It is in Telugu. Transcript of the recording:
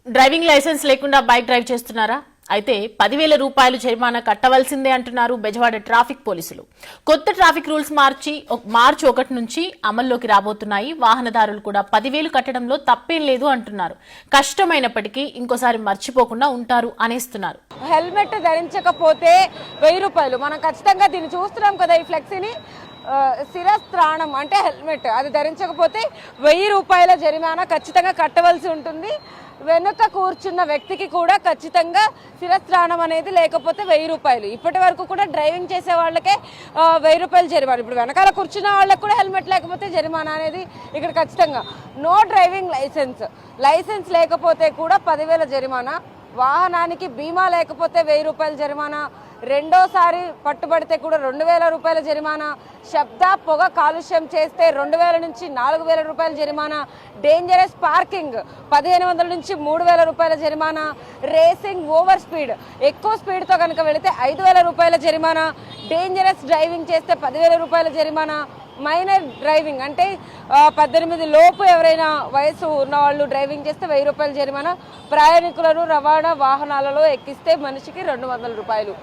డ్రైవింగ్ లైసెన్స్ లేకుండా బైక్ డ్రైవ్ చేస్తున్నారా? అయితే 10,000 రూపాయలు జరిమానా కట్టవలసిందే అంటున్నారు బెజవాడ ట్రాఫిక్ పోలీసులు. కొత్త ట్రాఫిక్ రూల్స్ మార్చి 1 నుంచి అమల్లోకి రాబోతున్నాయి. వాహనదారులు కూడా 10,000 కట్టడంలో తప్పేం లేదు అంటున్నారు. కష్టమైనప్పటికీ ఇంకోసారి మర్చిపోకుండా ఉంటారు అనేస్తున్నారు. హెల్మెట్ ధరించకపోతే 1000 రూపాయలు. మనం ఖచ్చితంగా దీన్ని చూస్తున్నాం కదా, ఈ ఫ్లెక్సీని. శిరస్త్రాణం అంటే హెల్మెట్, అది ధరించకపోతే 1000 రూపాయల జరిమానా ఖచ్చితంగా కట్టవలసి ఉంటుంది. వెనుక కూర్చున్న వ్యక్తికి కూడా ఖచ్చితంగా శిరస్త్రాణం అనేది లేకపోతే 1000 రూపాయలు. ఇప్పటి వరకు కూడా డ్రైవింగ్ చేసే వాళ్ళకే 1000 రూపాయలు జరిమానా. ఇప్పుడు వెనకాల కూర్చున్న వాళ్ళకి కూడా హెల్మెట్ లేకపోతే జరిమానా అనేది ఇక్కడ ఖచ్చితంగా. నో డ్రైవింగ్ లైసెన్స్ లేకపోతే కూడా 10,000 జరిమానా. వాహనానికి బీమా లేకపోతే 1000 రూపాయల జరిమానా. రెండోసారి పట్టుబడితే కూడా 2,000 రూపాయల జరిమానా. శబ్ద పొగ కాలుష్యం చేస్తే 2,000 నుంచి 4,000 రూపాయల జరిమానా. డేంజరస్ పార్కింగ్ 1,500 నుంచి 3,000 రూపాయల జరిమానా. రేసింగ్ ఓవర్ స్పీడ్, ఎక్కువ స్పీడ్తో కనుక వెళితే 5,000 రూపాయల జరిమానా. డేంజరస్ డ్రైవింగ్ చేస్తే 10,000 రూపాయల జరిమానా. మైనర్ డ్రైవింగ్ అంటే 18 లోపు ఎవరైనా వయసు ఉన్న వాళ్ళు డ్రైవింగ్ చేస్తే 1000 రూపాయల జరిమానా. ప్రయాణికులను రవాణా వాహనాలలో ఎక్కిస్తే మనిషికి 200 రూపాయలు.